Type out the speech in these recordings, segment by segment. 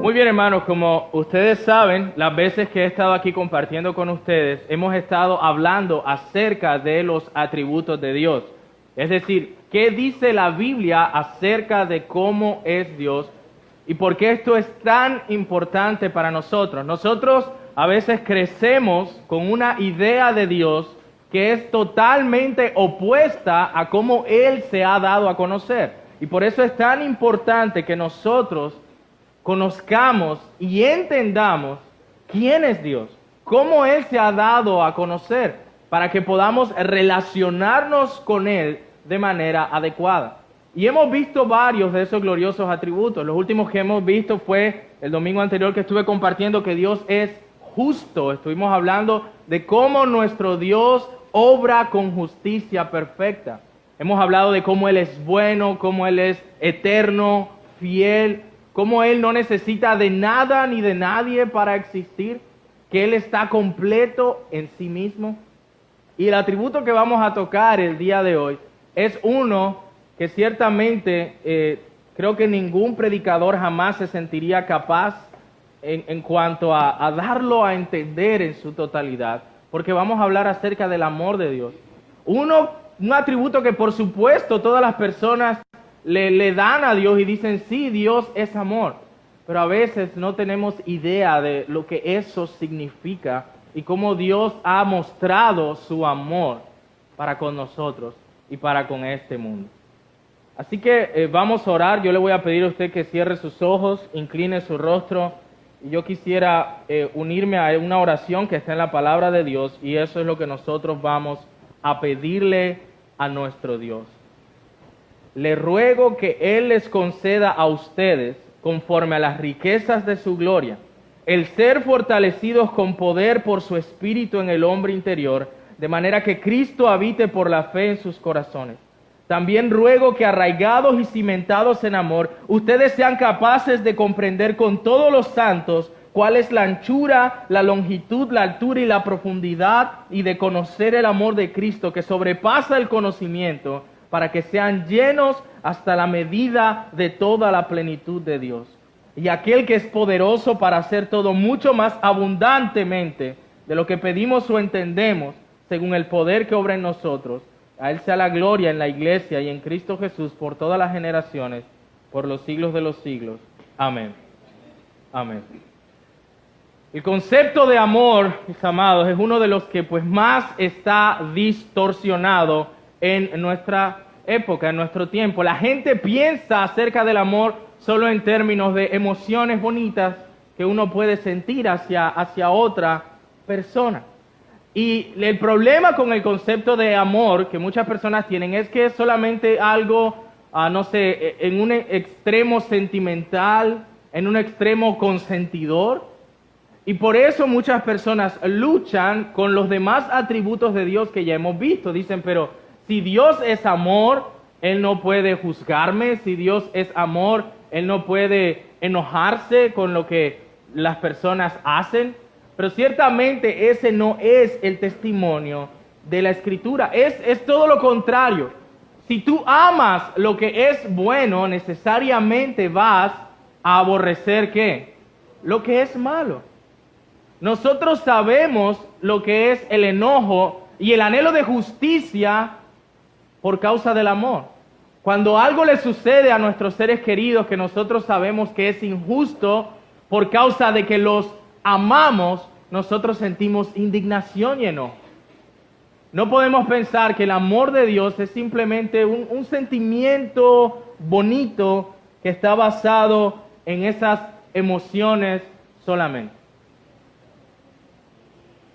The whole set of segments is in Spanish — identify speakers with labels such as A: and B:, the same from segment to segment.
A: Muy bien, hermanos, como ustedes saben, las veces que he estado aquí compartiendo con ustedes, hemos estado hablando acerca de los atributos de Dios. Es decir, ¿qué dice la Biblia acerca de cómo es Dios y por qué esto es tan importante para nosotros? Nosotros a veces crecemos con una idea de Dios que es totalmente opuesta a cómo Él se ha dado a conocer. Y por eso es tan importante que nosotros conozcamos y entendamos quién es Dios, cómo Él se ha dado a conocer, para que podamos relacionarnos con Él de manera adecuada. Y hemos visto varios de esos gloriosos atributos. Los últimos que hemos visto fue el domingo anterior que estuve compartiendo que Dios es justo. Estuvimos hablando de cómo nuestro Dios obra con justicia perfecta. Hemos hablado de cómo Él es bueno, cómo Él es eterno, fiel, cómo Él no necesita de nada ni de nadie para existir, que Él está completo en sí mismo. Y el atributo que vamos a tocar el día de hoy es uno que ciertamente creo que ningún predicador jamás se sentiría capaz en cuanto a darlo a entender en su totalidad, porque vamos a hablar acerca del amor de Dios. Un atributo que por supuesto todas las personas le dan a Dios y dicen, sí, Dios es amor, pero a veces no tenemos idea de lo que eso significa y cómo Dios ha mostrado su amor para con nosotros y para con este mundo. Así que vamos a orar. Yo le voy a pedir a usted que cierre sus ojos, incline su rostro, y yo quisiera unirme a una oración que está en la palabra de Dios, y eso es lo que nosotros vamos a pedirle a nuestro Dios. Le ruego que Él les conceda a ustedes, conforme a las riquezas de su gloria, el ser fortalecidos con poder por su Espíritu en el hombre interior, de manera que Cristo habite por la fe en sus corazones. También ruego que, arraigados y cimentados en amor, ustedes sean capaces de comprender con todos los santos cuál es la anchura, la longitud, la altura y la profundidad, y de conocer el amor de Cristo que sobrepasa el conocimiento, para que sean llenos hasta la medida de toda la plenitud de Dios. Y aquel que es poderoso para hacer todo mucho más abundantemente de lo que pedimos o entendemos, según el poder que obra en nosotros, a Él sea la gloria en la iglesia y en Cristo Jesús por todas las generaciones, por los siglos de los siglos. Amén. Amén. El concepto de amor, mis amados, es uno de los que más está distorsionado en nuestra época, en nuestro tiempo. La gente piensa acerca del amor solo en términos de emociones bonitas que uno puede sentir hacia otra persona. Y el problema con el concepto de amor que muchas personas tienen es que es solamente algo, en un extremo sentimental, en un extremo consentidor. Y por eso muchas personas luchan con los demás atributos de Dios que ya hemos visto. Dicen, pero si Dios es amor, Él no puede juzgarme. Si Dios es amor, Él no puede enojarse con lo que las personas hacen. Pero ciertamente ese no es el testimonio de la Escritura. Es todo lo contrario. Si tú amas lo que es bueno, necesariamente vas a aborrecer ¿qué? Lo que es malo. Nosotros sabemos lo que es el enojo y el anhelo de justicia por causa del amor. Cuando algo le sucede a nuestros seres queridos que nosotros sabemos que es injusto por causa de que los amamos, nosotros sentimos indignación y enojo. No podemos pensar que el amor de Dios es simplemente un sentimiento bonito que está basado en esas emociones solamente.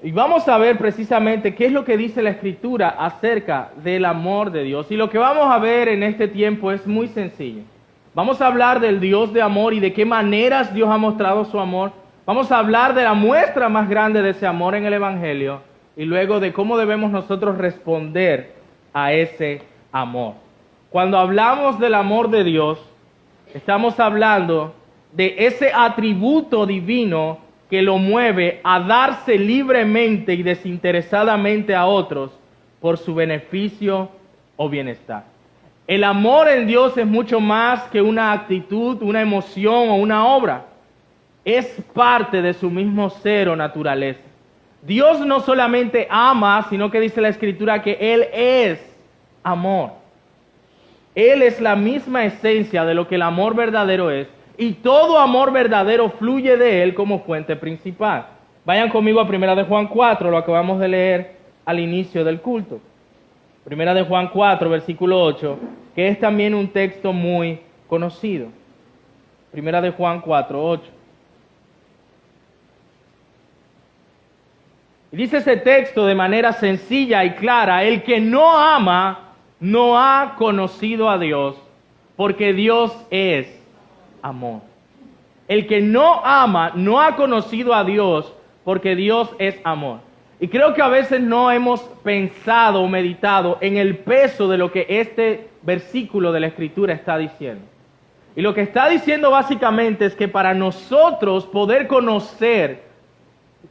A: Y vamos a ver precisamente qué es lo que dice la Escritura acerca del amor de Dios. Y lo que vamos a ver en este tiempo es muy sencillo. Vamos a hablar del Dios de amor y de qué maneras Dios ha mostrado su amor. Vamos a hablar de la muestra más grande de ese amor en el Evangelio y luego de cómo debemos nosotros responder a ese amor. Cuando hablamos del amor de Dios, estamos hablando de ese atributo divino que lo mueve a darse libremente y desinteresadamente a otros por su beneficio o bienestar. El amor en Dios es mucho más que una actitud, una emoción o una obra. es parte de su mismo ser o naturaleza. Dios no solamente ama, sino que dice la Escritura que Él es amor. Él es la misma esencia de lo que el amor verdadero es, y todo amor verdadero fluye de Él como fuente principal. Vayan conmigo a 1 de Juan 4, lo acabamos de leer al inicio del culto. 1 de Juan 4, versículo 8, que es también un texto muy conocido. 1 de Juan 4, 8. Y dice ese texto de manera sencilla y clara: el que no ama no ha conocido a Dios, porque Dios es amor. El que no ama no ha conocido a Dios, porque Dios es amor. Y creo que a veces no hemos pensado o meditado en el peso de lo que este versículo de la Escritura está diciendo. Y lo que está diciendo básicamente es que para nosotros poder conocer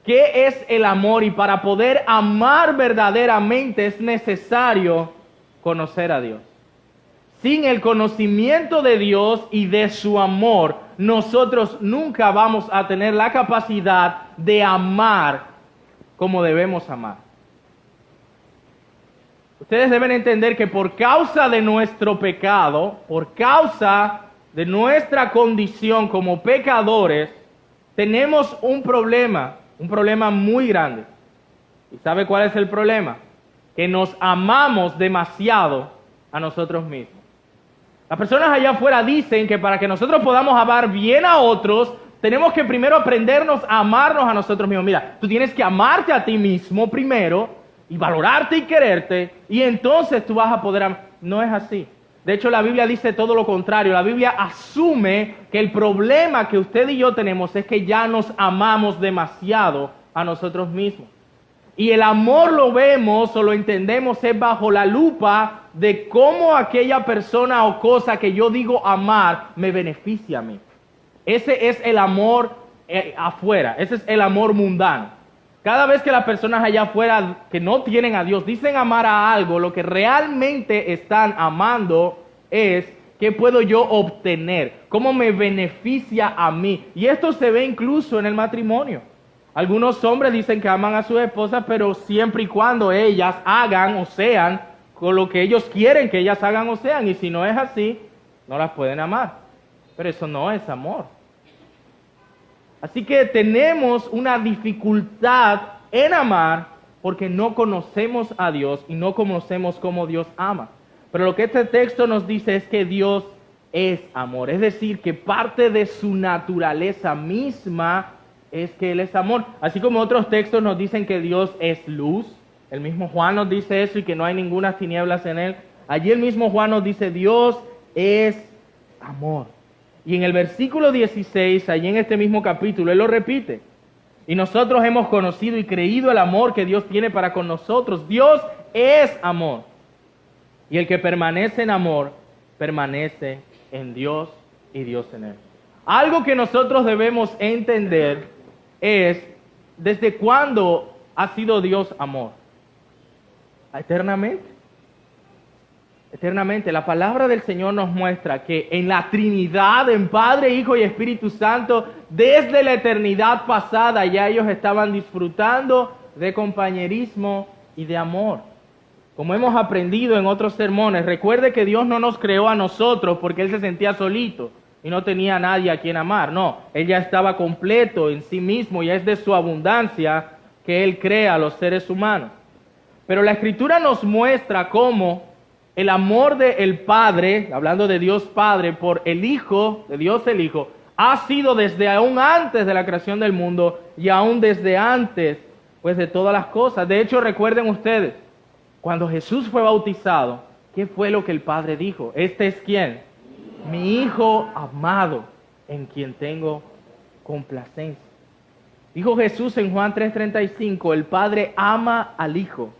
A: qué es el amor y para poder amar verdaderamente es necesario conocer a Dios. Sin el conocimiento de Dios y de su amor, nosotros nunca vamos a tener la capacidad de amar como debemos amar. Ustedes deben entender que por causa de nuestro pecado, por causa de nuestra condición como pecadores, tenemos un problema muy grande. ¿Y sabe cuál es el problema? Que nos amamos demasiado a nosotros mismos. Las personas allá afuera dicen que para que nosotros podamos amar bien a otros, tenemos que primero aprendernos a amarnos a nosotros mismos. Mira, tú tienes que amarte a ti mismo primero y valorarte y quererte, y entonces tú vas a poder amar. No es así. De hecho, la Biblia dice todo lo contrario. La Biblia asume que el problema que usted y yo tenemos es que ya nos amamos demasiado a nosotros mismos. Y el amor lo vemos o lo entendemos es bajo la lupa de cómo aquella persona o cosa que yo digo amar me beneficia a mí. Ese es el amor afuera, ese es el amor mundano. Cada vez que las personas allá afuera que no tienen a Dios dicen amar a algo, lo que realmente están amando es qué puedo yo obtener, cómo me beneficia a mí. Y esto se ve incluso en el matrimonio. Algunos hombres dicen que aman a sus esposas, pero siempre y cuando ellas hagan o sean con lo que ellos quieren que ellas hagan o sean. Y si no es así, no las pueden amar. Pero eso no es amor. Así que tenemos una dificultad en amar porque no conocemos a Dios y no conocemos cómo Dios ama. Pero lo que este texto nos dice es que Dios es amor. Es decir, que parte de su naturaleza misma es que Él es amor. Así como otros textos nos dicen que Dios es luz. El mismo Juan nos dice eso y que no hay ninguna tinieblas en Él. Allí el mismo Juan nos dice Dios es amor. Y en el versículo 16, allí en este mismo capítulo, Él lo repite. Y nosotros hemos conocido y creído el amor que Dios tiene para con nosotros. Dios es amor. Y el que permanece en amor, permanece en Dios y Dios en Él. Algo que nosotros debemos entender es, ¿desde cuándo ha sido Dios amor? Eternamente. Eternamente. La palabra del Señor nos muestra que en la Trinidad, en Padre, Hijo y Espíritu Santo, desde la eternidad pasada ya ellos estaban disfrutando de compañerismo y de amor. Como hemos aprendido en otros sermones, recuerde que Dios no nos creó a nosotros porque Él se sentía solito y no tenía a nadie a quien amar. No, Él ya estaba completo en sí mismo y es de su abundancia que Él crea a los seres humanos. Pero la Escritura nos muestra cómo el amor del Padre, hablando de Dios Padre, por el Hijo, de Dios el Hijo, ha sido desde aún antes de la creación del mundo y aún desde antes, pues, de todas las cosas. De hecho, recuerden ustedes, cuando Jesús fue bautizado, ¿qué fue lo que el Padre dijo? ¿Este es quién? Mi Hijo amado, en quien tengo complacencia. Dijo Jesús en Juan 3:35, el Padre ama al Hijo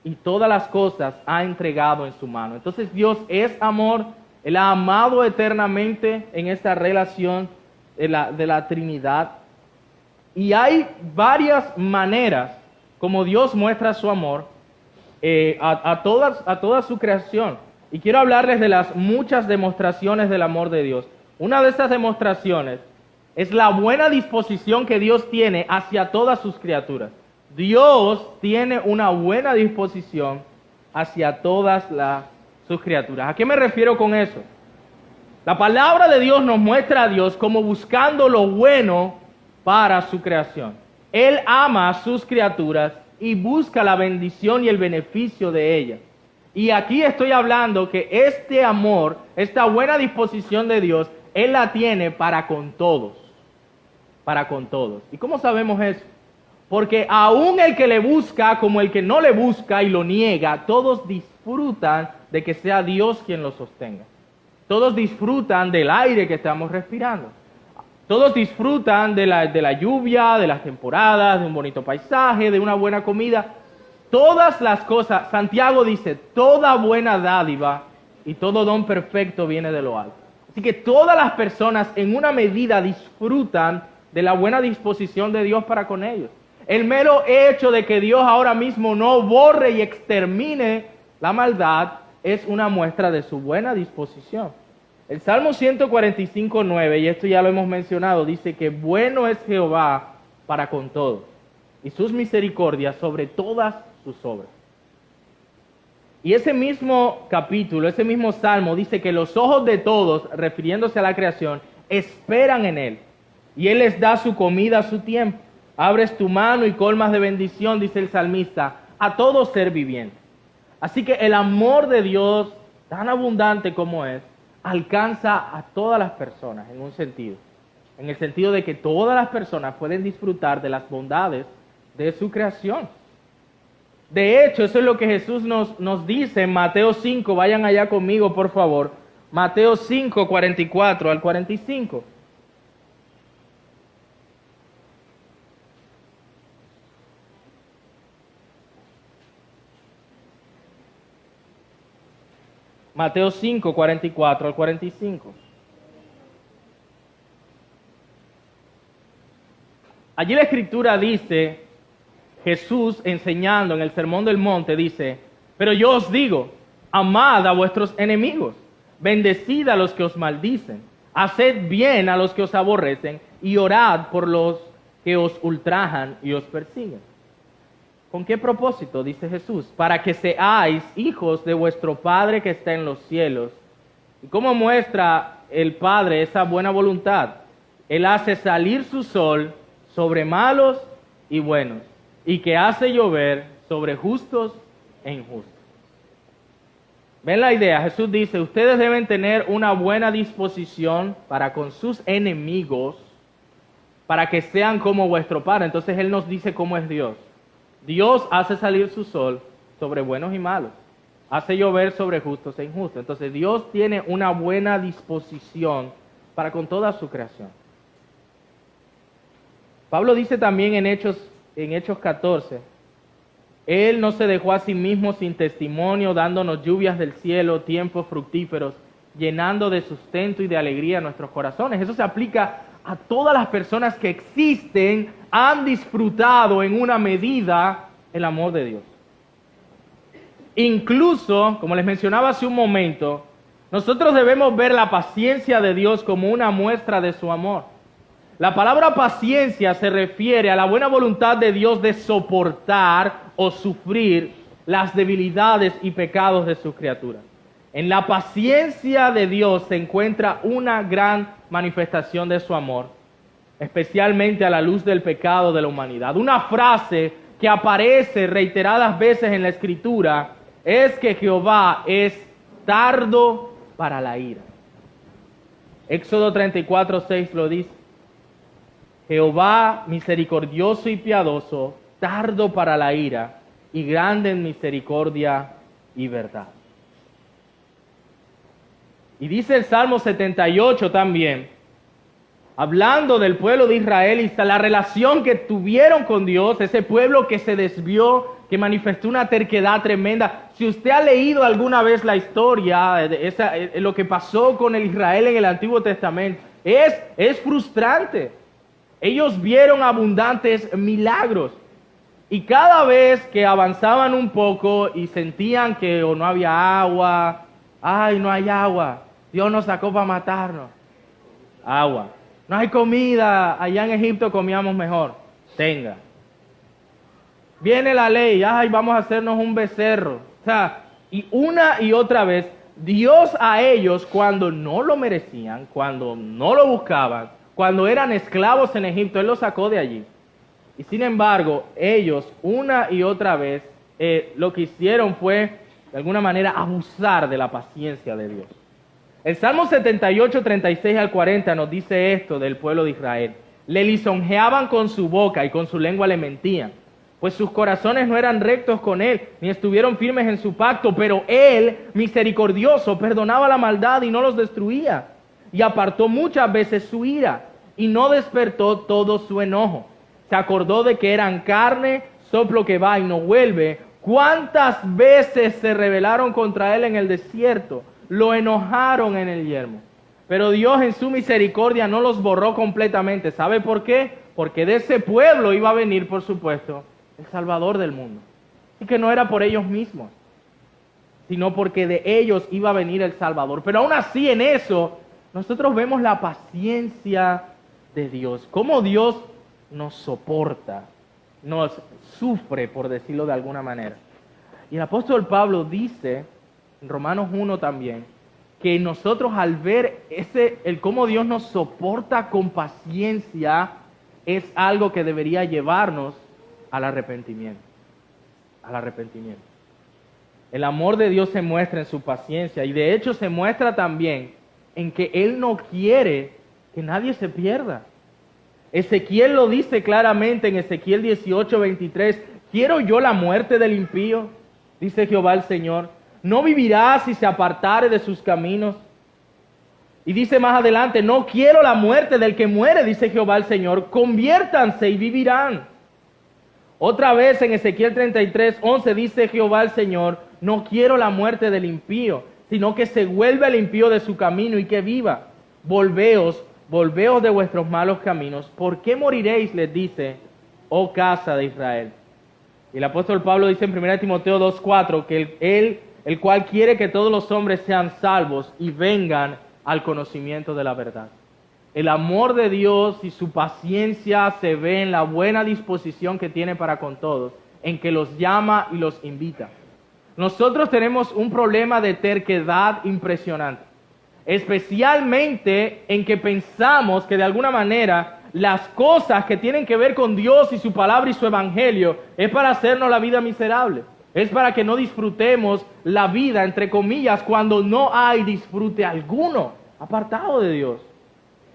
A: y todas las cosas ha entregado en su mano. Entonces Dios es amor, Él ha amado eternamente en esta relación de la Trinidad. Y hay varias maneras como Dios muestra su amor a toda su creación. Y quiero hablarles de las muchas demostraciones del amor de Dios. Una de esas demostraciones es la buena disposición que Dios tiene hacia todas sus criaturas. Dios tiene una buena disposición hacia todas sus criaturas. ¿A qué me refiero con eso? La palabra de Dios nos muestra a Dios como buscando lo bueno para su creación. Él ama a sus criaturas y busca la bendición y el beneficio de ellas. Y aquí estoy hablando que este amor, esta buena disposición de Dios, Él la tiene para con todos. Para con todos. ¿Y cómo sabemos eso? Porque aún el que le busca como el que no le busca y lo niega, todos disfrutan de que sea Dios quien lo sostenga. Todos disfrutan del aire que estamos respirando. Todos disfrutan de la lluvia, de las temporadas, de un bonito paisaje, de una buena comida. Todas las cosas, Santiago dice, toda buena dádiva y todo don perfecto viene de lo alto. Así que todas las personas en una medida disfrutan de la buena disposición de Dios para con ellos. El mero hecho de que Dios ahora mismo no borre y extermine la maldad es una muestra de su buena disposición. El Salmo 145:9, y esto ya lo hemos mencionado, dice que bueno es Jehová para con todos, y sus misericordias sobre todas sus obras. Y ese mismo capítulo, ese mismo Salmo dice que los ojos de todos, refiriéndose a la creación, esperan en Él, y Él les da su comida a su tiempo. Abres tu mano y colmas de bendición, dice el salmista, a todo ser viviente. Así que el amor de Dios, tan abundante como es, alcanza a todas las personas en un sentido. En el sentido de que todas las personas pueden disfrutar de las bondades de su creación. De hecho, eso es lo que Jesús nos dice en Mateo 5. Vayan allá conmigo, por favor. Mateo 5, 44 al 45. Mateo 5, 44 al 45. Allí la Escritura dice, Jesús enseñando en el Sermón del Monte dice, pero yo os digo, amad a vuestros enemigos, bendecid a los que os maldicen, haced bien a los que os aborrecen y orad por los que os ultrajan y os persiguen. ¿Con qué propósito? Dice Jesús, para que seáis hijos de vuestro Padre que está en los cielos. ¿Y cómo muestra el Padre esa buena voluntad? Él hace salir su sol sobre malos y buenos, y que hace llover sobre justos e injustos. ¿Ven la idea? Jesús dice, ustedes deben tener una buena disposición para con sus enemigos, para que sean como vuestro Padre. Entonces Él nos dice cómo es Dios. Dios hace salir su sol sobre buenos y malos, hace llover sobre justos e injustos. Entonces Dios tiene una buena disposición para con toda su creación. Pablo dice también en Hechos 14, Él no se dejó a sí mismo sin testimonio, dándonos lluvias del cielo, tiempos fructíferos, llenando de sustento y de alegría nuestros corazones. Eso se aplica a todas las personas que existen, han disfrutado en una medida el amor de Dios. Incluso, como les mencionaba hace un momento, nosotros debemos ver la paciencia de Dios como una muestra de su amor. La palabra paciencia se refiere a la buena voluntad de Dios de soportar o sufrir las debilidades y pecados de sus criaturas. En la paciencia de Dios se encuentra una gran manifestación de su amor, especialmente a la luz del pecado de la humanidad. Una frase que aparece reiteradas veces en la Escritura es que Jehová es tardo para la ira. Éxodo 34:6 lo dice. Jehová misericordioso y piadoso, tardo para la ira y grande en misericordia y verdad. Y dice el Salmo 78 también, hablando del pueblo de Israel y la relación que tuvieron con Dios, ese pueblo que se desvió, que manifestó una terquedad tremenda. Si usted ha leído alguna vez la historia, lo que pasó con el Israel en el Antiguo Testamento, es frustrante. Ellos vieron abundantes milagros y cada vez que avanzaban un poco y sentían que no había agua, ay, no hay agua, Dios nos sacó para matarnos. Agua. No hay comida, allá en Egipto comíamos mejor. Tenga. Viene la ley, ay, vamos a hacernos un becerro. O sea, y una y otra vez, Dios a ellos, cuando no lo merecían, cuando no lo buscaban, cuando eran esclavos en Egipto, Él los sacó de allí. Y sin embargo, ellos una y otra vez lo que hicieron fue, de alguna manera, abusar de la paciencia de Dios. El Salmo 78, 36 al 40 nos dice esto del pueblo de Israel. Le lisonjeaban con su boca y con su lengua le mentían, pues sus corazones no eran rectos con Él, ni estuvieron firmes en su pacto, pero Él, misericordioso, perdonaba la maldad y no los destruía, y apartó muchas veces su ira, y no despertó todo su enojo. Se acordó de que eran carne, soplo que va y no vuelve. ¿Cuántas veces se rebelaron contra Él en el desierto? Lo enojaron en el yermo. Pero Dios en su misericordia no los borró completamente. ¿Sabe por qué? Porque de ese pueblo iba a venir, por supuesto, el Salvador del mundo. Y que no era por ellos mismos, sino porque de ellos iba a venir el Salvador. Pero aún así en eso, nosotros vemos la paciencia de Dios. Cómo Dios nos soporta, nos sufre, por decirlo de alguna manera. Y el apóstol Pablo dice, en Romanos 1 también, que nosotros al ver el cómo Dios nos soporta con paciencia, es algo que debería llevarnos al arrepentimiento. Al arrepentimiento. El amor de Dios se muestra en su paciencia y de hecho se muestra también en que Él no quiere que nadie se pierda. Ezequiel lo dice claramente en Ezequiel 18, 23. ¿Quiero yo la muerte del impío? Dice Jehová el Señor. ¿No vivirá si se apartare de sus caminos? Y dice más adelante, no quiero la muerte del que muere, dice Jehová el Señor. Conviértanse y vivirán. Otra vez en Ezequiel 33, 11 dice Jehová el Señor, no quiero la muerte del impío, sino que se vuelva el impío de su camino y que viva. Volveos de vuestros malos caminos. ¿Por qué moriréis? Les dice, oh casa de Israel. Y el apóstol Pablo dice en 1 Timoteo 2:4 que Él, el cual quiere que todos los hombres sean salvos y vengan al conocimiento de la verdad. El amor de Dios y su paciencia se ve en la buena disposición que tiene para con todos, en que los llama y los invita. Nosotros tenemos un problema de terquedad impresionante, especialmente en que pensamos que de alguna manera las cosas que tienen que ver con Dios y su palabra y su evangelio es para hacernos la vida miserable. Es para que no disfrutemos la vida, entre comillas, cuando no hay disfrute alguno, apartado de Dios.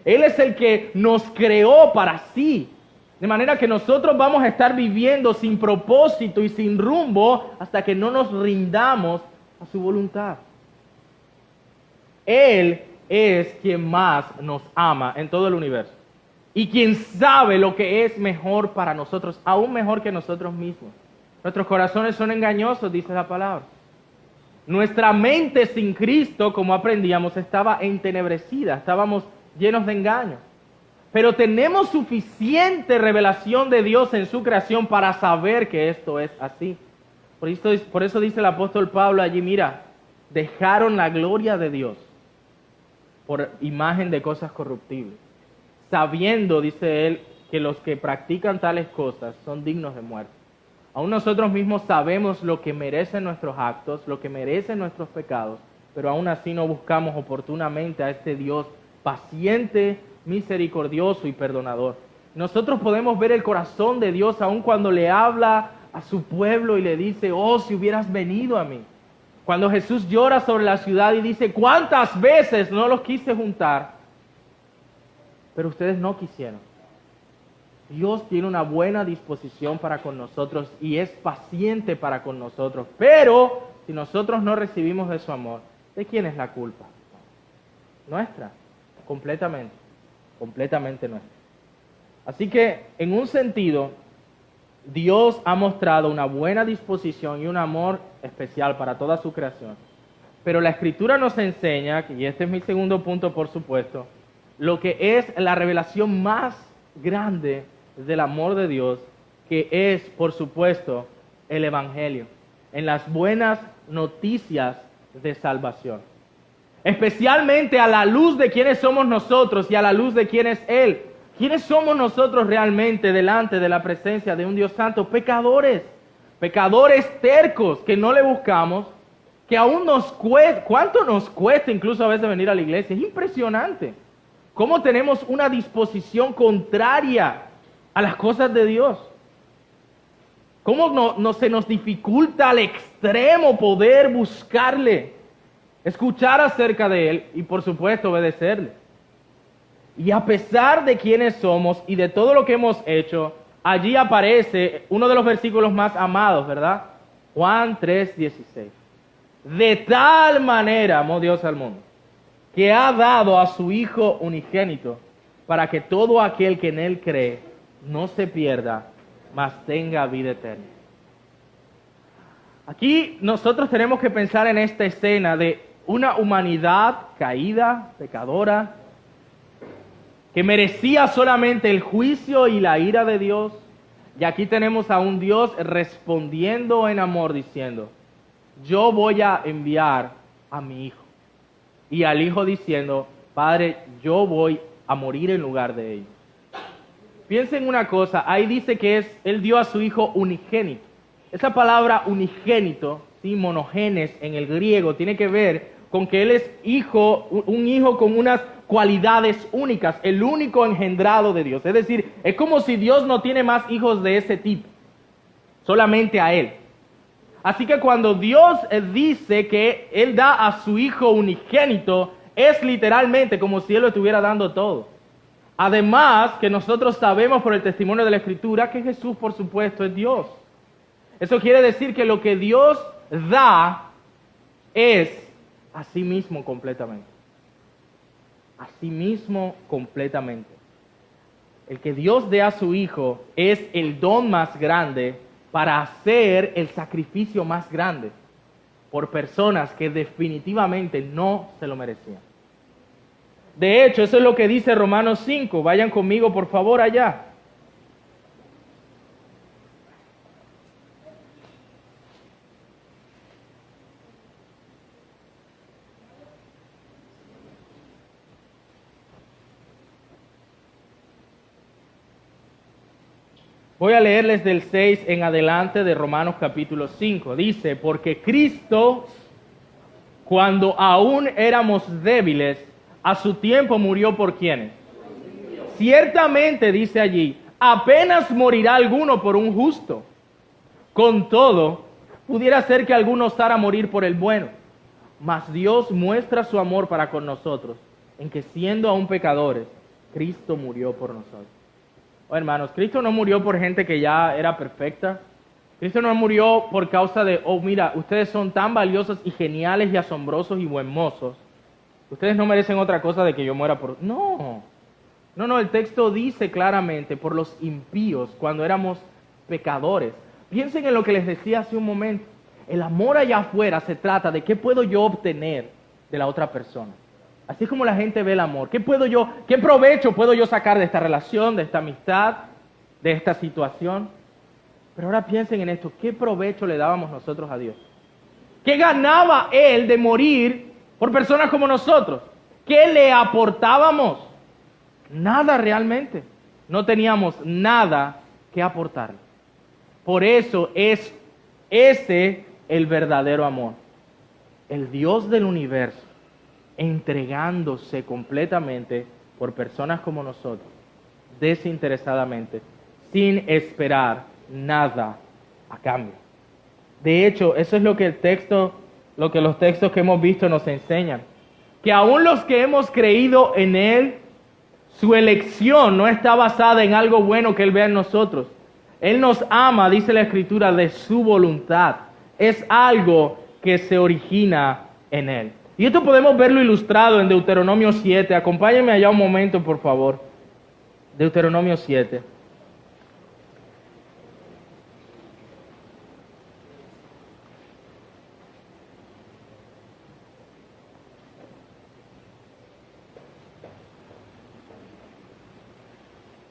A: Él es el que nos creó para sí. De manera que nosotros vamos a estar viviendo sin propósito y sin rumbo hasta que no nos rindamos a su voluntad. Él es quien más nos ama en todo el universo. Y quien sabe lo que es mejor para nosotros, aún mejor que nosotros mismos. Nuestros corazones son engañosos, dice la palabra. Nuestra mente sin Cristo, como aprendíamos, estaba entenebrecida, estábamos llenos de engaño. Pero tenemos suficiente revelación de Dios en su creación para saber que esto es así. Por eso dice el apóstol Pablo allí, mira, dejaron la gloria de Dios por imagen de cosas corruptibles, sabiendo, dice él, que los que practican tales cosas son dignos de muerte. Aún nosotros mismos sabemos lo que merecen nuestros actos, lo que merecen nuestros pecados, pero aún así no buscamos oportunamente a este Dios paciente, misericordioso y perdonador. Nosotros podemos ver el corazón de Dios aun cuando le habla a su pueblo y le dice, oh, si hubieras venido a mí. Cuando Jesús llora sobre la ciudad y dice, ¿cuántas veces no los quise juntar? Pero ustedes no quisieron. Dios tiene una buena disposición para con nosotros y es paciente para con nosotros. Pero si nosotros no recibimos de su amor, ¿de quién es la culpa? Nuestra, completamente nuestra. Así que, en un sentido, Dios ha mostrado una buena disposición y un amor especial para toda su creación. Pero la Escritura nos enseña, y este es mi segundo punto por supuesto, lo que es la revelación más grande del amor de Dios, que es, por supuesto, el Evangelio, en las buenas noticias de salvación. especialmente a la luz de quiénes somos nosotros y a la luz de quién es Él. ¿Quiénes somos nosotros realmente delante de la presencia de un Dios santo? Pecadores, pecadores tercos que no le buscamos, que aún nos cuesta, ¿cuánto nos cuesta incluso a veces venir a la iglesia? Es impresionante cómo tenemos una disposición contraria a las cosas de Dios. Cómo se nos dificulta al extremo poder buscarle, escuchar acerca de Él y por supuesto obedecerle. Y a pesar de quiénes somos y de todo lo que hemos hecho, allí aparece uno de los versículos más amados, ¿verdad? Juan 3:16. De tal manera amó Dios al mundo, que ha dado a su Hijo unigénito, para que todo aquel que en Él cree no se pierda, mas tenga vida eterna. Aquí nosotros tenemos que pensar en esta escena de una humanidad caída, pecadora, que merecía solamente el juicio y la ira de Dios. Y aquí tenemos a un Dios respondiendo en amor, diciendo, yo voy a enviar a mi Hijo. Y al Hijo diciendo, Padre, yo voy a morir en lugar de ellos. Piensen una cosa, ahí dice que Él dio a su Hijo unigénito. Esa palabra unigénito, ¿sí? Monogenes en el griego, tiene que ver con que Él es hijo, un hijo con unas cualidades únicas, el único engendrado de Dios. Es decir, es como si Dios no tiene más hijos de ese tipo, solamente a Él. Así que cuando Dios dice que Él da a su Hijo unigénito, es literalmente como si Él lo estuviera dando todo. Además, que nosotros sabemos por el testimonio de la Escritura que Jesús, por supuesto, es Dios. Eso quiere decir que lo que Dios da es a sí mismo completamente. A sí mismo completamente. El que Dios dé a su Hijo es el don más grande para hacer el sacrificio más grande por personas que definitivamente no se lo merecían. De hecho, eso es lo que dice Romanos 5. Vayan conmigo, por favor, allá. Voy a leerles del 6 en adelante de Romanos capítulo 5. Dice, porque Cristo, cuando aún éramos débiles, a su tiempo murió por ¿quiénes? Ciertamente, dice allí, apenas morirá alguno por un justo. Con todo, pudiera ser que alguno osara morir por el bueno. Mas Dios muestra su amor para con nosotros, en que siendo aún pecadores, Cristo murió por nosotros. Oh, hermanos, Cristo no murió por gente que ya era perfecta. Cristo no murió por causa de, oh mira, ustedes son tan valiosos y geniales y asombrosos y buen mozos. Ustedes no merecen otra cosa de que yo muera por... No, el texto dice claramente por los impíos cuando éramos pecadores. Piensen en lo que les decía hace un momento. El amor allá afuera se trata de qué puedo yo obtener de la otra persona. Así es como la gente ve el amor. ¿Qué provecho puedo yo sacar de esta relación, de esta amistad, de esta situación? Pero ahora piensen en esto. ¿Qué provecho le dábamos nosotros a Dios? ¿Qué ganaba Él de morir por personas como nosotros? ¿Qué le aportábamos? Nada realmente. No teníamos nada que aportarle. Por eso es ese el verdadero amor. El Dios del universo entregándose completamente por personas como nosotros, desinteresadamente, sin esperar nada a cambio. De hecho, eso es lo que los textos que hemos visto nos enseñan, que aún los que hemos creído en Él, su elección no está basada en algo bueno que Él vea en nosotros. Él nos ama, dice la Escritura, de su voluntad. Es algo que se origina en Él. Y esto podemos verlo ilustrado en Deuteronomio 7. Acompáñenme allá un momento, por favor. Deuteronomio 7.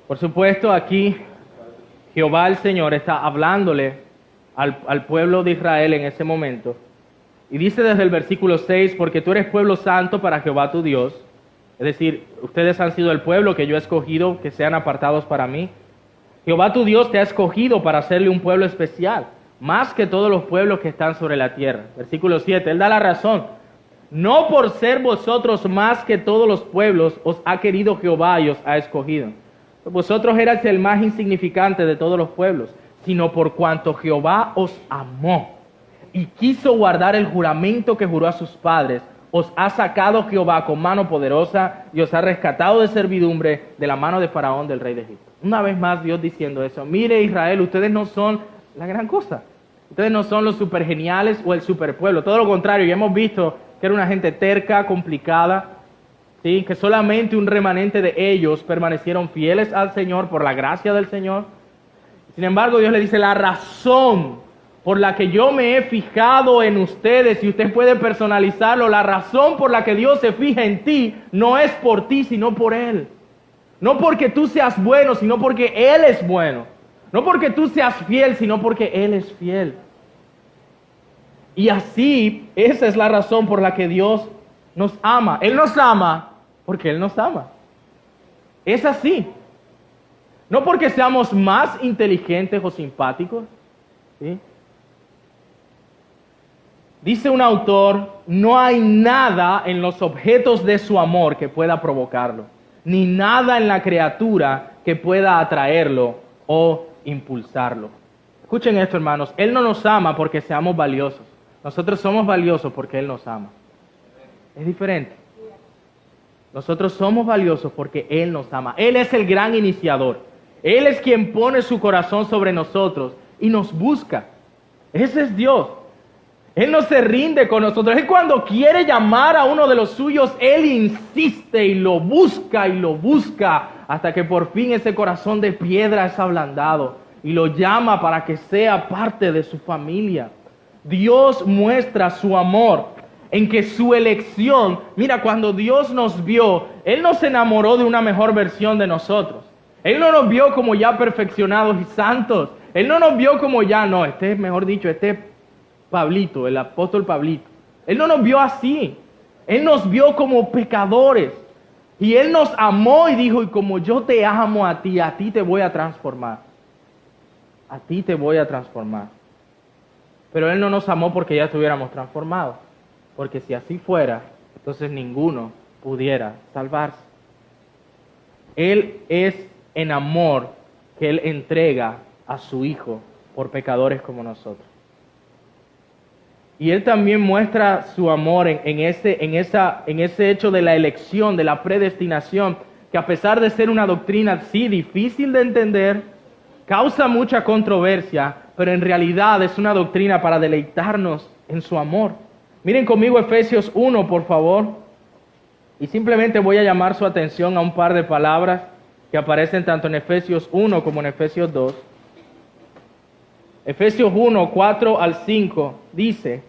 A: Por supuesto, aquí Jehová el Señor está hablándole al pueblo de Israel en ese momento. Y dice desde el versículo 6, porque tú eres pueblo santo para Jehová tu Dios. Es decir, ustedes han sido el pueblo que yo he escogido, que sean apartados para mí. Jehová tu Dios te ha escogido para hacerle un pueblo especial, más que todos los pueblos que están sobre la tierra. Versículo 7, él da la razón. No por ser vosotros más que todos los pueblos os ha querido Jehová y os ha escogido. Vosotros erais el más insignificante de todos los pueblos, sino por cuanto Jehová os amó y quiso guardar el juramento que juró a sus padres, os ha sacado Jehová con mano poderosa y os ha rescatado de servidumbre de la mano de Faraón, del rey de Egipto. Una vez más Dios diciendo eso. Mire Israel, ustedes no son la gran cosa. Ustedes no son los super geniales o el super pueblo. Todo lo contrario, ya hemos visto que era una gente terca, complicada, ¿sí? Que solamente un remanente de ellos permanecieron fieles al Señor por la gracia del Señor. Sin embargo, Dios le dice, la razón por la que yo me he fijado en ustedes, y usted puede personalizarlo, la razón por la que Dios se fija en ti no es por ti, sino por Él. No porque tú seas bueno, sino porque Él es bueno. No porque tú seas fiel, sino porque Él es fiel. Y así, esa es la razón por la que Dios nos ama. Él nos ama porque Él nos ama. Es así. No porque seamos más inteligentes o simpáticos, ¿sí? Dice un autor, no hay nada en los objetos de su amor que pueda provocarlo, ni nada en la criatura que pueda atraerlo o impulsarlo. Escuchen esto, hermanos, Él no nos ama porque seamos valiosos. Nosotros somos valiosos porque Él nos ama. Es diferente. Nosotros somos valiosos porque Él nos ama. Él es el gran iniciador. Él es quien pone su corazón sobre nosotros y nos busca. Ese es Dios. Él no se rinde con nosotros. Él cuando quiere llamar a uno de los suyos, Él insiste y lo busca hasta que por fin ese corazón de piedra es ablandado y lo llama para que sea parte de su familia. Dios muestra su amor en que su elección, mira, cuando Dios nos vio, Él no se enamoró de una mejor versión de nosotros. Él no nos vio como ya perfeccionados y santos. Él no nos vio como ya, no, mejor dicho, Pablito, el apóstol Pablito. Él no nos vio así. Él nos vio como pecadores. Y Él nos amó y dijo, y como yo te amo a ti te voy a transformar. A ti te voy a transformar. Pero Él no nos amó porque ya estuviéramos transformados. Porque si así fuera, entonces ninguno pudiera salvarse. Él es en amor que Él entrega a su Hijo por pecadores como nosotros. Y Él también muestra su amor en ese hecho de la elección, de la predestinación, que a pesar de ser una doctrina sí difícil de entender, causa mucha controversia, pero en realidad es una doctrina para deleitarnos en su amor. Miren conmigo Efesios 1, por favor, y simplemente voy a llamar su atención a un par de palabras que aparecen tanto en Efesios 1 como en Efesios 2. Efesios 1, 4 al 5 dice: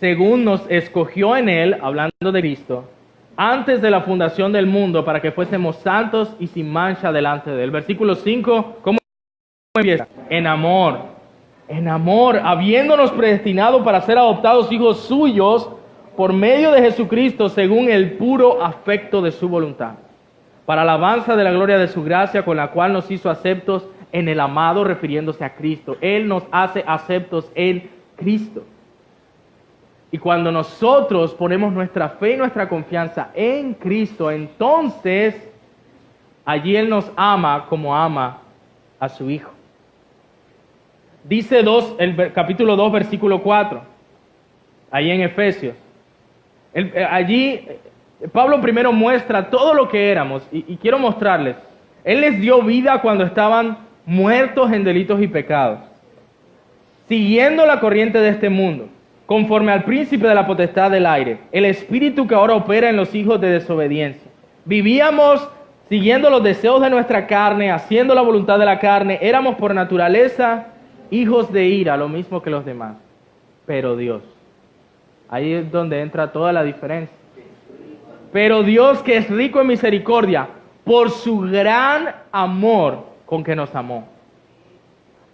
A: según nos escogió en Él, hablando de Cristo, antes de la fundación del mundo, para que fuésemos santos y sin mancha delante de Él. Versículo 5, ¿cómo empieza? En amor, habiéndonos predestinado para ser adoptados hijos suyos por medio de Jesucristo, según el puro afecto de su voluntad, para alabanza de la gloria de su gracia, con la cual nos hizo aceptos en el amado, refiriéndose a Cristo. Él nos hace aceptos en Cristo. Y cuando nosotros ponemos nuestra fe y nuestra confianza en Cristo, entonces allí Él nos ama como ama a su Hijo. Dice el capítulo 2, versículo 4, ahí en Efesios. Allí Pablo primero muestra todo lo que éramos, y quiero mostrarles. Él les dio vida cuando estaban muertos en delitos y pecados, siguiendo la corriente de este mundo, conforme al príncipe de la potestad del aire, el espíritu que ahora opera en los hijos de desobediencia. Vivíamos siguiendo los deseos de nuestra carne, haciendo la voluntad de la carne. Éramos por naturaleza hijos de ira, lo mismo que los demás. Pero Dios, ahí es donde entra toda la diferencia. Pero Dios, que es rico en misericordia, por su gran amor con que nos amó,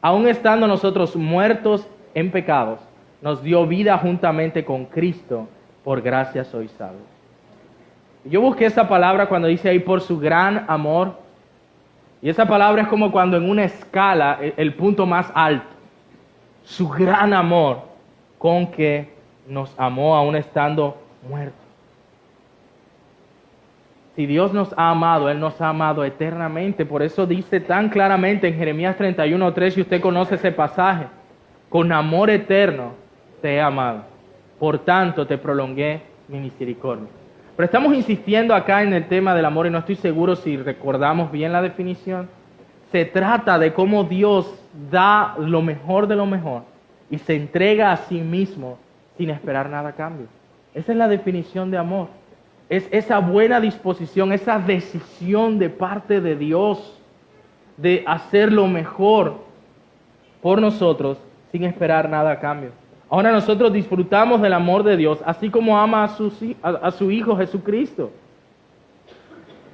A: aun estando nosotros muertos en pecados, nos dio vida juntamente con Cristo, por gracia sois salvos. Yo busqué esa palabra cuando dice ahí por su gran amor, y esa palabra es como cuando en una escala, el punto más alto, su gran amor con que nos amó aun estando muertos. Si Dios nos ha amado, Él nos ha amado eternamente. Por eso dice tan claramente en Jeremías 31:3, si usted conoce ese pasaje, con amor eterno te he amado, por tanto te prolongué mi misericordia. Pero estamos insistiendo acá en el tema del amor y no estoy seguro si recordamos bien la definición. Se trata de cómo Dios da lo mejor de lo mejor y se entrega a sí mismo sin esperar nada a cambio. Esa es la definición de amor. Es esa buena disposición, esa decisión de parte de Dios de hacer lo mejor por nosotros sin esperar nada a cambio. Ahora nosotros disfrutamos del amor de Dios, así como ama a su Hijo Jesucristo.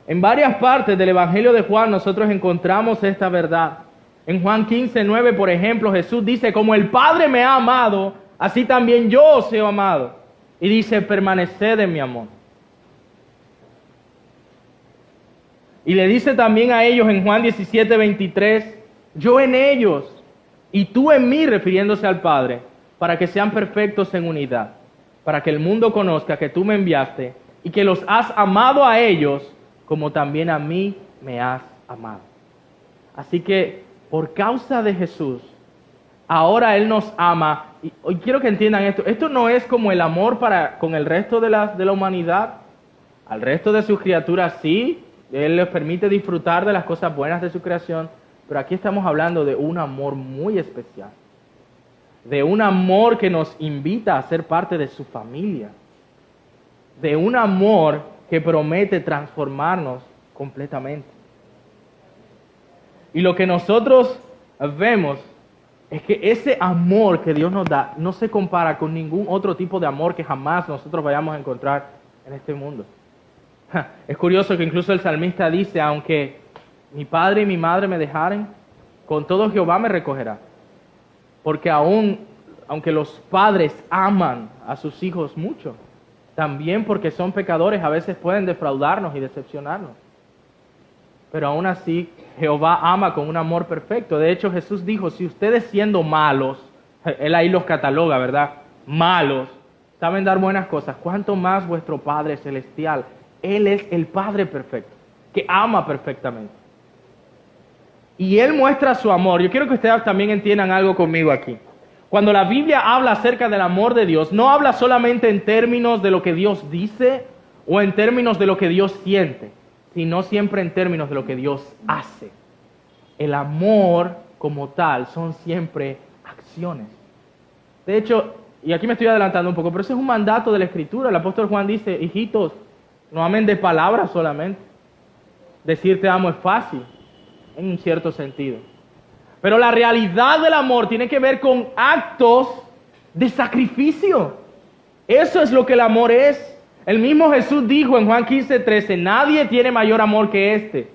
A: En varias partes del Evangelio de Juan nosotros encontramos esta verdad. En Juan 15:9, por ejemplo, Jesús dice, como el Padre me ha amado, así también yo os he amado. Y dice, permaneced en mi amor. Y le dice también a ellos en Juan 17:23, yo en ellos y tú en mí, refiriéndose al Padre, para que sean perfectos en unidad, para que el mundo conozca que tú me enviaste y que los has amado a ellos como también a mí me has amado. Así que por causa de Jesús, ahora Él nos ama. Y hoy quiero que entiendan esto. Esto no es como el amor con el resto de la humanidad. Al resto de sus criaturas sí, Él les permite disfrutar de las cosas buenas de su creación, pero aquí estamos hablando de un amor muy especial, de un amor que nos invita a ser parte de su familia, de un amor que promete transformarnos completamente. Y lo que nosotros vemos es que ese amor que Dios nos da no se compara con ningún otro tipo de amor que jamás nosotros vayamos a encontrar en este mundo. Es curioso que incluso el salmista dice, aunque mi padre y mi madre me dejaren, con todo Jehová me recogerá. Porque aunque los padres aman a sus hijos mucho, también porque son pecadores a veces pueden defraudarnos y decepcionarnos. Pero aún así Jehová ama con un amor perfecto. De hecho Jesús dijo, si ustedes siendo malos, Él ahí los cataloga, ¿verdad? Malos, saben dar buenas cosas, ¿cuánto más vuestro Padre Celestial? Él es el Padre perfecto, que ama perfectamente. Y Él muestra su amor. Yo quiero que ustedes también entiendan algo conmigo aquí. Cuando la Biblia habla acerca del amor de Dios, no habla solamente en términos de lo que Dios dice o en términos de lo que Dios siente, sino siempre en términos de lo que Dios hace. El amor como tal son siempre acciones. De hecho, y aquí me estoy adelantando un poco, pero ese es un mandato de la Escritura. El apóstol Juan dice, hijitos, no amen de palabras solamente. Decir te amo es fácil, en un cierto sentido. Pero la realidad del amor tiene que ver con actos de sacrificio. Eso es lo que el amor es. El mismo Jesús dijo en Juan 15:13, nadie tiene mayor amor que este,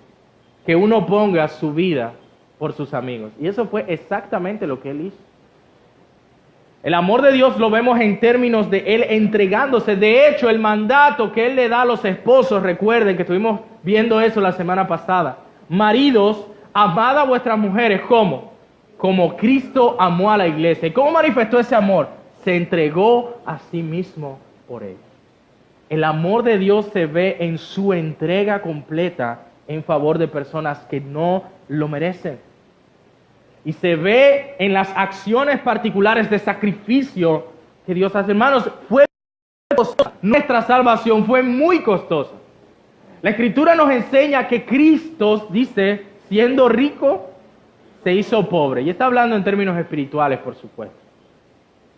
A: que uno ponga su vida por sus amigos. Y eso fue exactamente lo que Él hizo. El amor de Dios lo vemos en términos de Él entregándose. De hecho, el mandato que Él le da a los esposos, recuerden que estuvimos viendo eso la semana pasada. Maridos, amad a vuestras mujeres, ¿cómo? Como Cristo amó a la iglesia. ¿Y cómo manifestó ese amor? Se entregó a sí mismo por ella. El amor de Dios se ve en su entrega completa en favor de personas que no lo merecen. Y se ve en las acciones particulares de sacrificio que Dios hace. Hermanos, fue costosa. Nuestra salvación fue muy costosa. La Escritura nos enseña que Cristo, dice, siendo rico, se hizo pobre. Y está hablando en términos espirituales, por supuesto.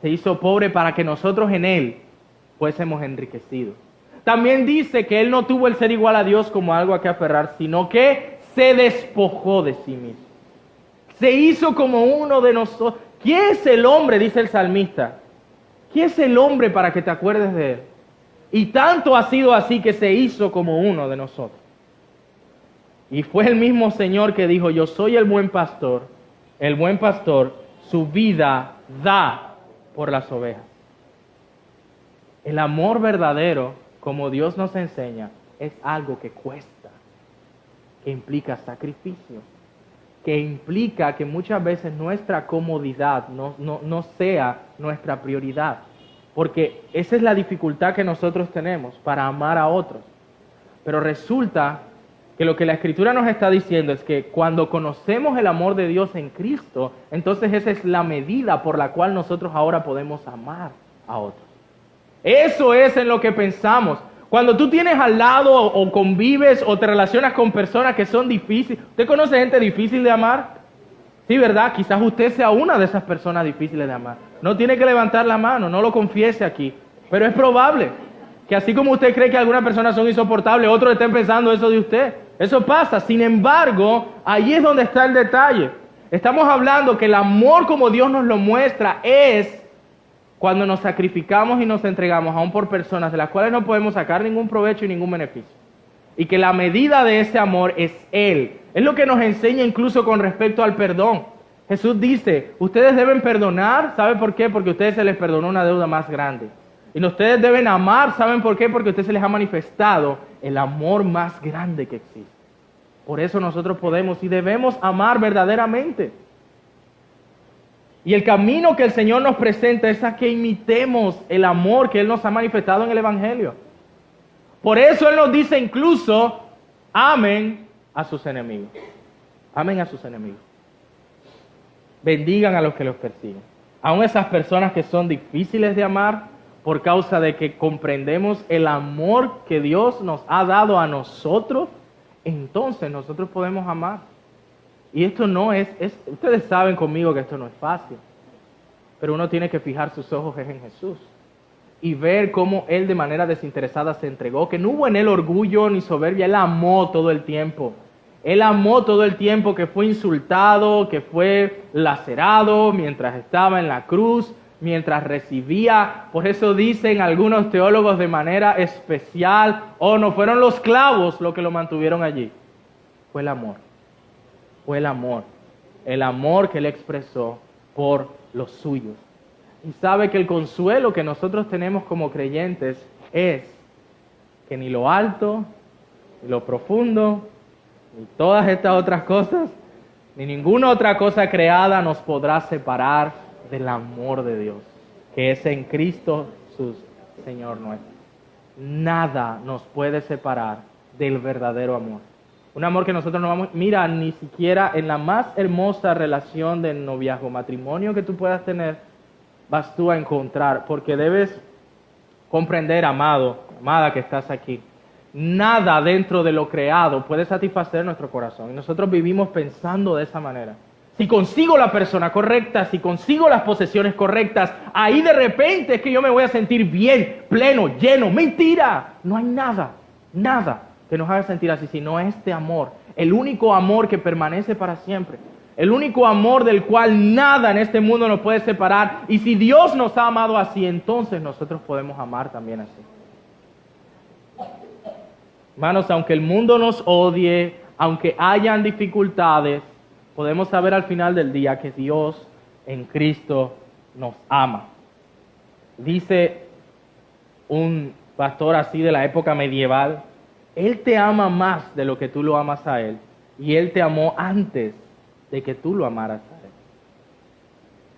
A: Se hizo pobre para que nosotros en Él fuésemos enriquecidos. También dice que Él no tuvo el ser igual a Dios como algo a que aferrar, sino que se despojó de sí mismo. Se hizo como uno de nosotros. ¿Quién es el hombre? Dice el salmista. ¿Quién es el hombre para que te acuerdes de Él? Y tanto ha sido así que se hizo como uno de nosotros. Y fue el mismo Señor que dijo, yo soy el buen pastor, el buen pastor su vida da por las ovejas. El amor verdadero, como Dios nos enseña, es algo que cuesta, que implica sacrificio, que implica que muchas veces nuestra comodidad no sea nuestra prioridad, porque esa es la dificultad que nosotros tenemos para amar a otros. Pero resulta que lo que la Escritura nos está diciendo es que cuando conocemos el amor de Dios en Cristo, entonces esa es la medida por la cual nosotros ahora podemos amar a otros. Eso es en lo que pensamos. Cuando tú tienes al lado o convives o te relacionas con personas que son difíciles. ¿Usted conoce gente difícil de amar? Sí, ¿verdad? Quizás usted sea una de esas personas difíciles de amar. No tiene que levantar la mano, no lo confiese aquí. Pero es probable que así como usted cree que algunas personas son insoportables, otros estén pensando eso de usted. Eso pasa. Sin embargo, ahí es donde está el detalle. Estamos hablando que el amor como Dios nos lo muestra es cuando nos sacrificamos y nos entregamos aún por personas de las cuales no podemos sacar ningún provecho y ningún beneficio. Y que la medida de ese amor es Él. Es lo que nos enseña incluso con respecto al perdón. Jesús dice, ustedes deben perdonar, ¿sabe por qué? Porque a ustedes se les perdonó una deuda más grande. Y ustedes deben amar, ¿saben por qué? Porque a ustedes se les ha manifestado el amor más grande que existe. Por eso nosotros podemos y debemos amar verdaderamente. Y el camino que el Señor nos presenta es a que imitemos el amor que Él nos ha manifestado en el Evangelio. Por eso Él nos dice incluso, amen a sus enemigos. Amen a sus enemigos. Bendigan a los que los persiguen. Aun esas personas que son difíciles de amar, por causa de que comprendemos el amor que Dios nos ha dado a nosotros, entonces nosotros podemos amar. Y esto no es, ustedes saben conmigo que esto no es fácil, pero uno tiene que fijar sus ojos en Jesús y ver cómo Él de manera desinteresada se entregó, que no hubo en Él orgullo ni soberbia. Él amó todo el tiempo. Él amó todo el tiempo, que fue insultado, que fue lacerado mientras estaba en la cruz, mientras recibía. Por eso dicen algunos teólogos de manera especial, no fueron los clavos lo que lo mantuvieron allí, fue el amor. Fue el amor que Él expresó por los suyos. Y sabe que el consuelo que nosotros tenemos como creyentes es que ni lo alto, ni lo profundo, ni todas estas otras cosas, ni ninguna otra cosa creada nos podrá separar del amor de Dios, que es en Cristo Jesús, Señor nuestro. Nada nos puede separar del verdadero amor. Un amor que nosotros no vamos, mira, ni siquiera en la más hermosa relación de noviazgo, matrimonio que tú puedas tener, vas tú a encontrar, porque debes comprender, amado, amada que estás aquí, nada dentro de lo creado puede satisfacer nuestro corazón. Y nosotros vivimos pensando de esa manera. Si consigo la persona correcta, si consigo las posesiones correctas, ahí de repente es que yo me voy a sentir bien, pleno, lleno. Mentira, no hay nada que nos haga sentir así, sino este amor, el único amor que permanece para siempre, el único amor del cual nada en este mundo nos puede separar. Y si Dios nos ha amado así, entonces nosotros podemos amar también así. Hermanos, aunque el mundo nos odie, aunque hayan dificultades, podemos saber al final del día que Dios en Cristo nos ama. Dice un pastor así de la época medieval, Él te ama más de lo que tú lo amas a Él, y Él te amó antes de que tú lo amaras a Él.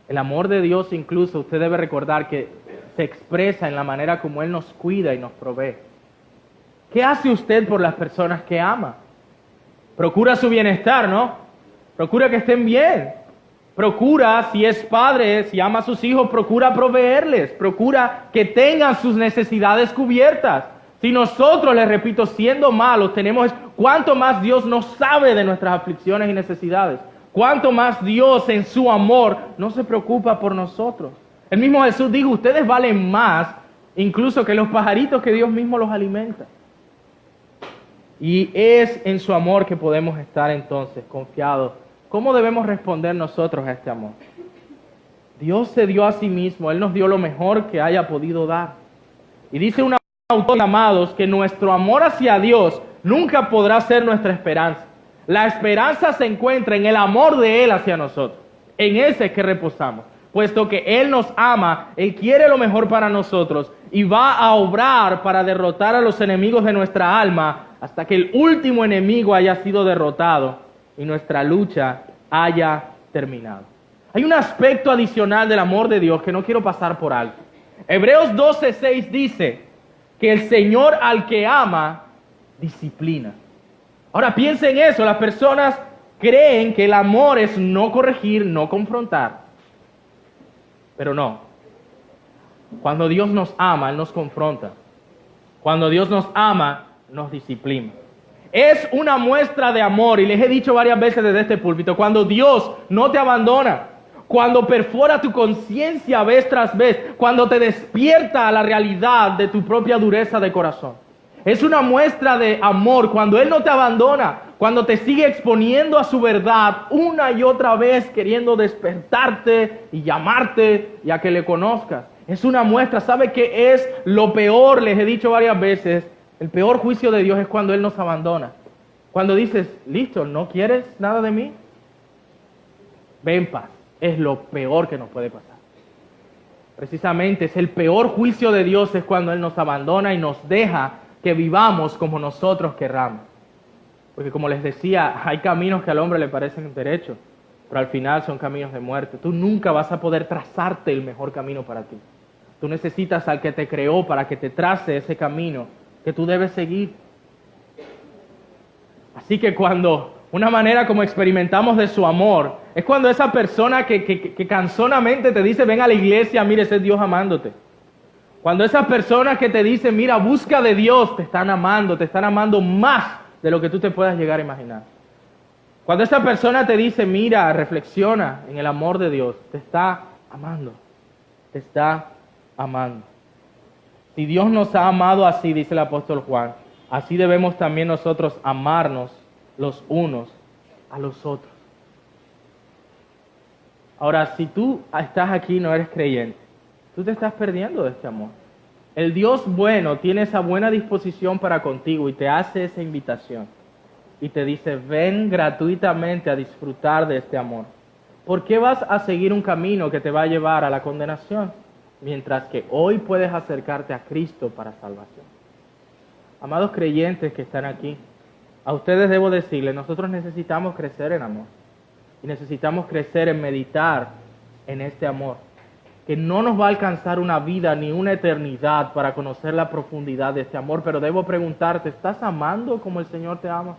A: El amor de Dios incluso, usted debe recordar que se expresa en la manera como Él nos cuida y nos provee. ¿Qué hace usted por las personas que ama? Procura su bienestar, ¿no? Procura que estén bien. Procura, si es padre, si ama a sus hijos, procura proveerles. Procura que tengan sus necesidades cubiertas. Si nosotros, les repito, siendo malos, tenemos, cuánto más Dios no sabe de nuestras aflicciones y necesidades. Cuánto más Dios en su amor no se preocupa por nosotros. El mismo Jesús dijo, ustedes valen más incluso que los pajaritos que Dios mismo los alimenta. Y es en su amor que podemos estar entonces confiados. ¿Cómo debemos responder nosotros a este amor? Dios se dio a sí mismo, Él nos dio lo mejor que haya podido dar. Y dice un autor, amados, que nuestro amor hacia Dios nunca podrá ser nuestra esperanza. La esperanza se encuentra en el amor de Él hacia nosotros. En ese es que reposamos. Puesto que Él nos ama, Él quiere lo mejor para nosotros y va a obrar para derrotar a los enemigos de nuestra alma hasta que el último enemigo haya sido derrotado y nuestra lucha haya terminado. Hay un aspecto adicional del amor de Dios que no quiero pasar por alto. Hebreos 12:6 dice que el Señor al que ama, disciplina. Ahora piensa en eso, las personas creen que el amor es no corregir, no confrontar. Pero no. Cuando Dios nos ama, Él nos confronta. Cuando Dios nos ama, nos disciplina. Es una muestra de amor, y les he dicho varias veces desde este púlpito, cuando Dios no te abandona, cuando perfora tu conciencia vez tras vez, cuando te despierta a la realidad de tu propia dureza de corazón. Es una muestra de amor cuando Él no te abandona, cuando te sigue exponiendo a su verdad una y otra vez, queriendo despertarte y llamarte y a que le conozcas. Es una muestra. ¿Sabe qué es lo peor? Les he dicho varias veces, el peor juicio de Dios es cuando Él nos abandona. Cuando dices, listo, ¿no quieres nada de mí? Ve en paz. Es lo peor que nos puede pasar. Precisamente es el peor juicio de Dios, es cuando Él nos abandona y nos deja que vivamos como nosotros querramos. Porque como les decía, hay caminos que al hombre le parecen derechos, pero al final son caminos de muerte. Tú nunca vas a poder trazarte el mejor camino para ti. Tú necesitas al que te creó para que te trace ese camino que tú debes seguir. Así que cuando una manera como experimentamos de su amor es cuando esa persona que cansonamente te dice, ven a la iglesia, mire, ese es Dios amándote. Cuando esas personas que te dicen, mira, busca de Dios, te están amando más de lo que tú te puedas llegar a imaginar. Cuando esa persona te dice, mira, reflexiona en el amor de Dios, te está amando, te está amando. Si Dios nos ha amado así, dice el apóstol Juan, así debemos también nosotros amarnos los unos a los otros. Ahora, si tú estás aquí y no eres creyente, tú te estás perdiendo de este amor. El Dios bueno tiene esa buena disposición para contigo y te hace esa invitación. Y te dice, ven gratuitamente a disfrutar de este amor. ¿Por qué vas a seguir un camino que te va a llevar a la condenación? Mientras que hoy puedes acercarte a Cristo para salvación. Amados creyentes que están aquí, a ustedes debo decirles, nosotros necesitamos crecer en amor. Y necesitamos crecer en meditar en este amor. Que no nos va a alcanzar una vida ni una eternidad para conocer la profundidad de este amor. Pero debo preguntarte, ¿estás amando como el Señor te ama?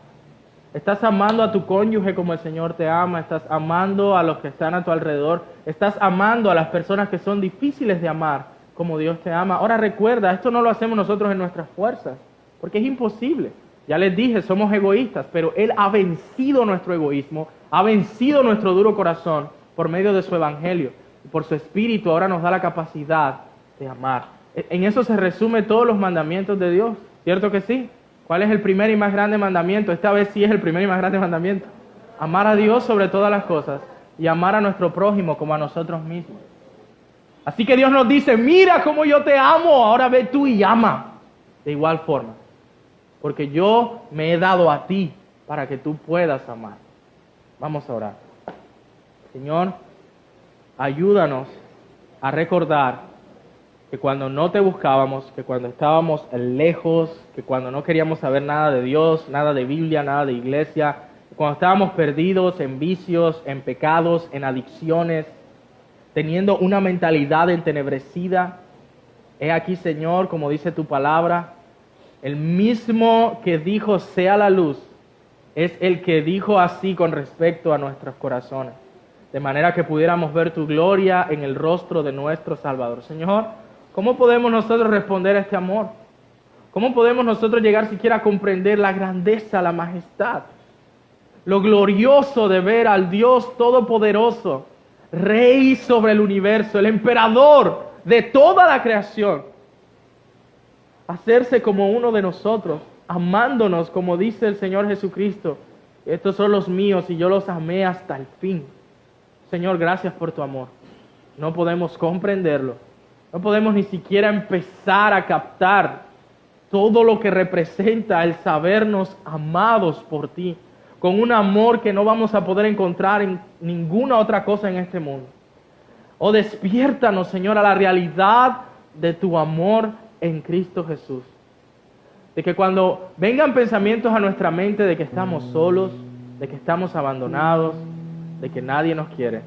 A: ¿Estás amando a tu cónyuge como el Señor te ama? ¿Estás amando a los que están a tu alrededor? ¿Estás amando a las personas que son difíciles de amar como Dios te ama? Ahora recuerda, esto no lo hacemos nosotros en nuestras fuerzas, porque es imposible. Ya les dije, somos egoístas, pero Él ha vencido nuestro egoísmo, ha vencido nuestro duro corazón por medio de su evangelio. Y por su espíritu ahora nos da la capacidad de amar. En eso se resume todos los mandamientos de Dios, ¿cierto que sí? ¿Cuál es el primer y más grande mandamiento? Esta vez sí es el primer y más grande mandamiento. Amar a Dios sobre todas las cosas y amar a nuestro prójimo como a nosotros mismos. Así que Dios nos dice, mira cómo yo te amo, ahora ve tú y ama de igual forma. Porque yo me he dado a ti para que tú puedas amar. Vamos a orar. Señor, ayúdanos a recordar que cuando no te buscábamos, que cuando estábamos lejos, que cuando no queríamos saber nada de Dios, nada de Biblia, nada de iglesia, cuando estábamos perdidos en vicios, en pecados, en adicciones, teniendo una mentalidad entenebrecida, he aquí, Señor, como dice tu palabra, el mismo que dijo sea la luz, es el que dijo así con respecto a nuestros corazones, de manera que pudiéramos ver tu gloria en el rostro de nuestro Salvador. Señor, ¿cómo podemos nosotros responder a este amor? ¿Cómo podemos nosotros llegar siquiera a comprender la grandeza, la majestad, lo glorioso de ver al Dios Todopoderoso, Rey sobre el universo, el emperador de toda la creación, hacerse como uno de nosotros, amándonos como dice el Señor Jesucristo? Estos son los míos y yo los amé hasta el fin. Señor, gracias por tu amor. No podemos comprenderlo. No podemos ni siquiera empezar a captar todo lo que representa el sabernos amados por ti. con un amor que no vamos a poder encontrar en ninguna otra cosa en este mundo. Oh, despiértanos, Señor, a la realidad de tu amor en Cristo Jesús. De que cuando vengan pensamientos a nuestra mente de que estamos solos, de que estamos abandonados, de que nadie nos quiere,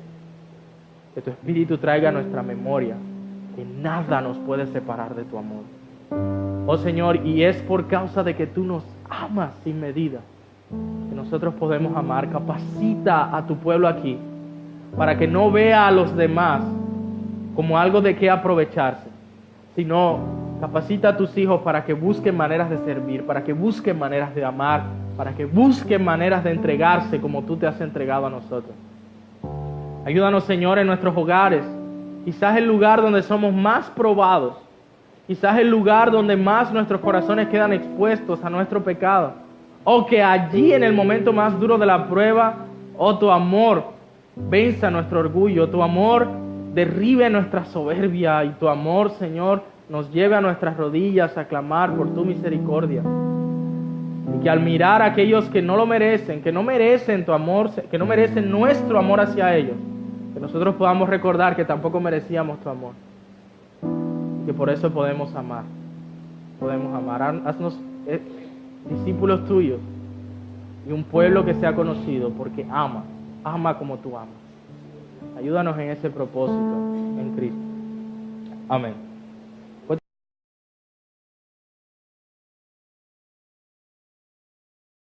A: que tu Espíritu traiga a nuestra memoria que nada nos puede separar de tu amor. Oh Señor, y es por causa de que tú nos amas sin medida que nosotros podemos amar. Capacita a tu pueblo aquí para que no vea a los demás como algo de qué aprovecharse, sino capacita a tus hijos para que busquen maneras de servir, para que busquen maneras de amar, para que busquen maneras de entregarse como tú te has entregado a nosotros. Ayúdanos, Señor, en nuestros hogares, quizás el lugar donde somos más probados, quizás el lugar donde más nuestros corazones quedan expuestos a nuestro pecado, o que allí en el momento más duro de la prueba, oh, tu amor venza nuestro orgullo, tu amor derribe nuestra soberbia y tu amor, Señor, nos lleve a nuestras rodillas a clamar por tu misericordia. Y que al mirar a aquellos que no lo merecen, que no merecen tu amor, que no merecen nuestro amor hacia ellos, que nosotros podamos recordar que tampoco merecíamos tu amor. Y que por eso podemos amar. Podemos amar. Haznos discípulos tuyos y un pueblo que sea conocido porque ama como tú amas. Ayúdanos en ese propósito en Cristo. Amén.